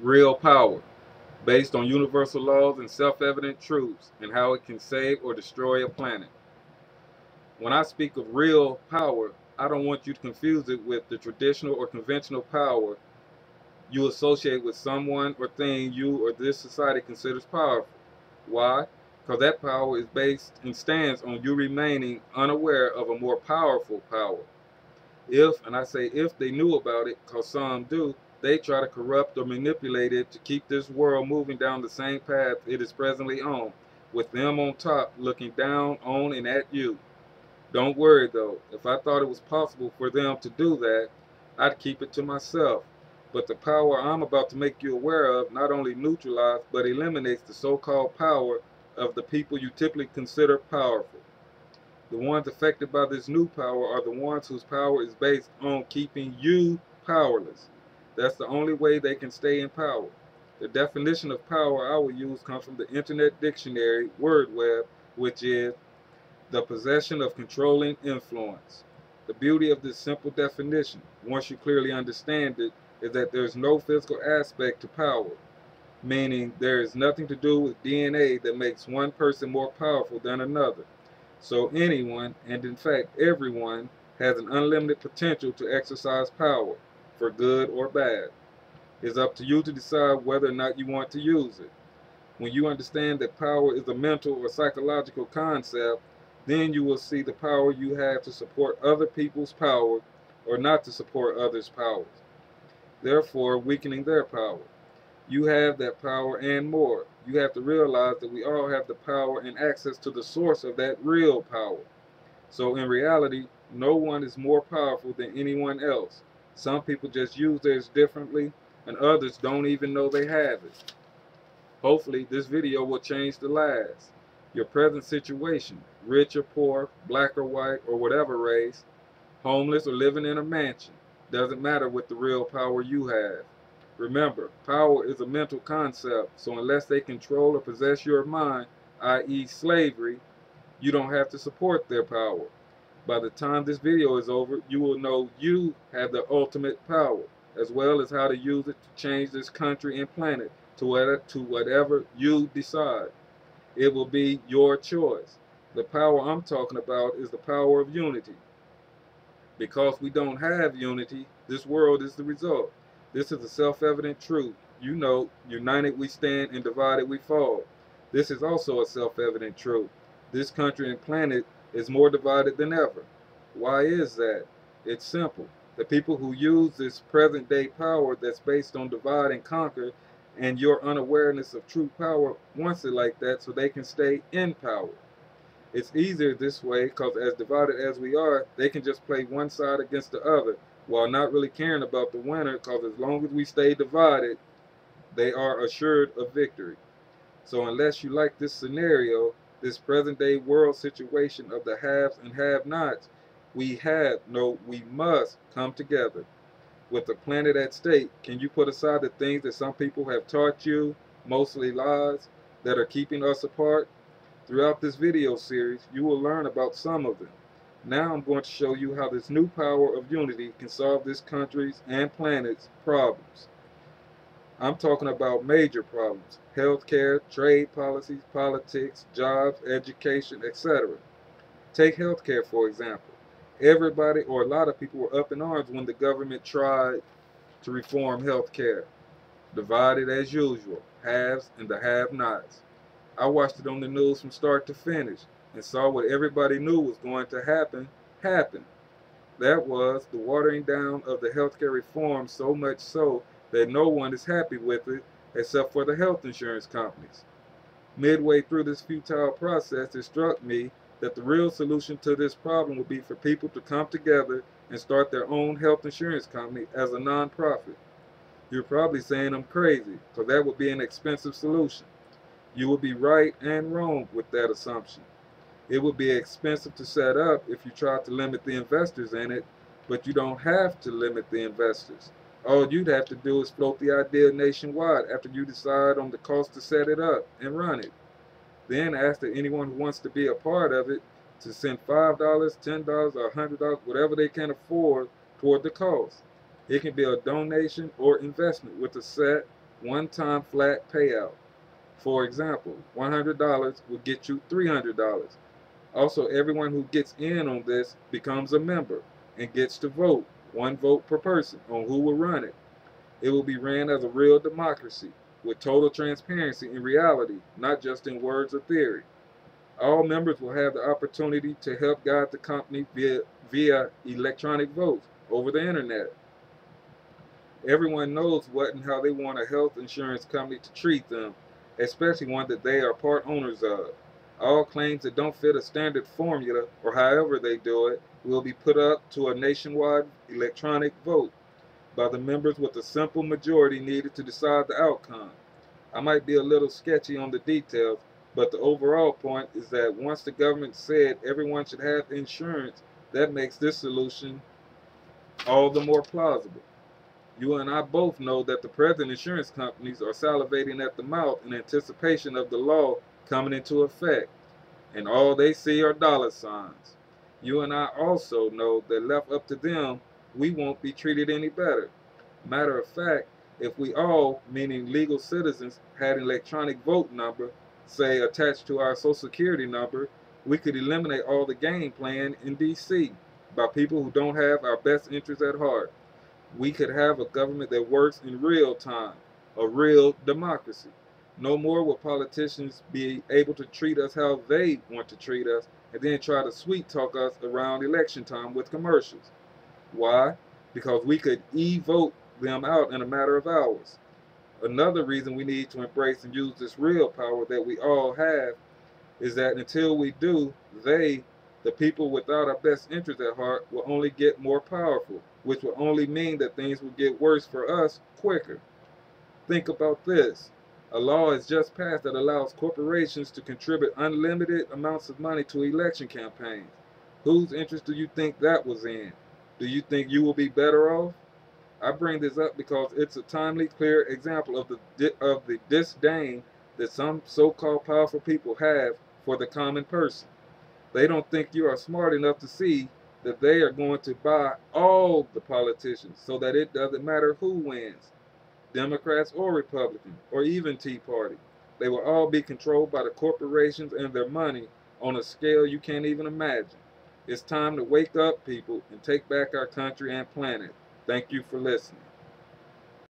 Real power, based on universal laws and self-evident truths, and how it can save or destroy a planet. When I speak of real power, I don't want you to confuse it with the traditional or conventional power you associate with someone or thing you or this society considers powerful. Why? Because that power is based and stands on you remaining unaware of a more powerful power. If, and I say if, they knew about it, because some do, they try to corrupt or manipulate it to keep this world moving down the same path it is presently on, with them on top looking down on and at you. Don't worry though, if I thought it was possible for them to do that, I'd keep it to myself. But the power I'm about to make you aware of not only neutralizes but eliminates the so called power of the people you typically consider powerful. The ones affected by this new power are the ones whose power is based on keeping you powerless. That's the only way they can stay in power. The definition of power I will use comes from the Internet Dictionary word web, which is the possession of controlling influence. The beauty of this simple definition, once you clearly understand it, is that there is no physical aspect to power, meaning there is nothing to do with DNA that makes one person more powerful than another. So anyone, and in fact everyone, has an unlimited potential to exercise power, for good or bad. It's up to you to decide whether or not you want to use it. When you understand that power is a mental or psychological concept, then you will see the power you have to support other people's power or not to support others' powers, therefore weakening their power. You have that power and more. You have to realize that we all have the power and access to the source of that real power. So in reality, no one is more powerful than anyone else. Some people just use theirs differently, and others don't even know they have it. Hopefully, this video will change the lives. Your present situation, rich or poor, black or white, or whatever race, homeless or living in a mansion, doesn't matter with the real power you have. Remember, power is a mental concept, so unless they control or possess your mind, i.e. slavery, you don't have to support their power. By the time this video is over, you will know you have the ultimate power, as well as how to use it to change this country and planet to whatever you decide. It will be your choice. The power I'm talking about is the power of unity. Because we don't have unity, this world is the result. This is a self-evident truth. You know, united we stand and divided we fall. This is also a self-evident truth. This country and planet is more divided than ever. Why is that? It's simple. The people who use this present day power that's based on divide and conquer and your unawareness of true power wants it like that so they can stay in power. It's easier this way because as divided as we are, they can just play one side against the other while not really caring about the winner because as long as we stay divided, they are assured of victory. So unless you like this scenario, this present day world situation of the haves and have-nots, we must come together. With the planet at stake, can you put aside the things that some people have taught you, mostly lies, that are keeping us apart? Throughout this video series, you will learn about some of them. Now I'm going to show you how this new power of unity can solve this country's and planet's problems. I'm talking about major problems: healthcare, trade policies, politics, jobs, education, etc. Take healthcare for example. Everybody, or a lot of people, were up in arms when the government tried to reform healthcare. Divided as usual, haves and the have-nots. I watched it on the news from start to finish and saw what everybody knew was going to happen. That was the watering down of the healthcare reform, so much so that no one is happy with it except for the health insurance companies. Midway through this futile process, it struck me that the real solution to this problem would be for people to come together and start their own health insurance company as a nonprofit. You're probably saying I'm crazy, because that would be an expensive solution. You would be right and wrong with that assumption. It would be expensive to set up if you tried to limit the investors in it, but you don't have to limit the investors. All you'd have to do is float the idea nationwide after you decide on the cost to set it up and run it. Then ask that anyone who wants to be a part of it to send $5, $10, or $100, whatever they can afford, toward the cost. It can be a donation or investment with a set one-time flat payout. For example, $100 will get you $300. Also, everyone who gets in on this becomes a member and gets to vote, one vote per person, on who will run it. It will be ran as a real democracy, with total transparency in reality, not just in words or theory. All members will have the opportunity to help guide the company via electronic votes over the internet. Everyone knows what and how they want a health insurance company to treat them, especially one that they are part owners of. All claims that don't fit a standard formula, or however they do it, will be put up to a nationwide electronic vote by the members with a simple majority needed to decide the outcome. I might be a little sketchy on the details, but the overall point is that once the government said everyone should have insurance, that makes this solution all the more plausible. You and I both know that the present insurance companies are salivating at the mouth in anticipation of the law coming into effect, and all they see are dollar signs. You and I also know that left up to them, we won't be treated any better. Matter of fact, if we all, meaning legal citizens, had an electronic vote number, say attached to our social security number, we could eliminate all the game playing in DC by people who don't have our best interests at heart. We could have a government that works in real time, a real democracy. No more will politicians be able to treat us how they want to treat us and then try to sweet talk us around election time with commercials. Why? Because we could e-vote them out in a matter of hours. Another reason we need to embrace and use this real power that we all have is that until we do, they, the people without our best interest at heart, will only get more powerful, which will only mean that things will get worse for us quicker. Think about this. A law is just passed that allows corporations to contribute unlimited amounts of money to election campaigns. Whose interest do you think that was in? Do you think you will be better off? I bring this up because it's a timely, clear example of the disdain that some so-called powerful people have for the common person. They don't think you are smart enough to see that they are going to buy all the politicians so that it doesn't matter who wins, Democrats or Republicans, or even Tea Party. They will all be controlled by the corporations and their money on a scale you can't even imagine. It's time to wake up, people, and take back our country and planet. Thank you for listening.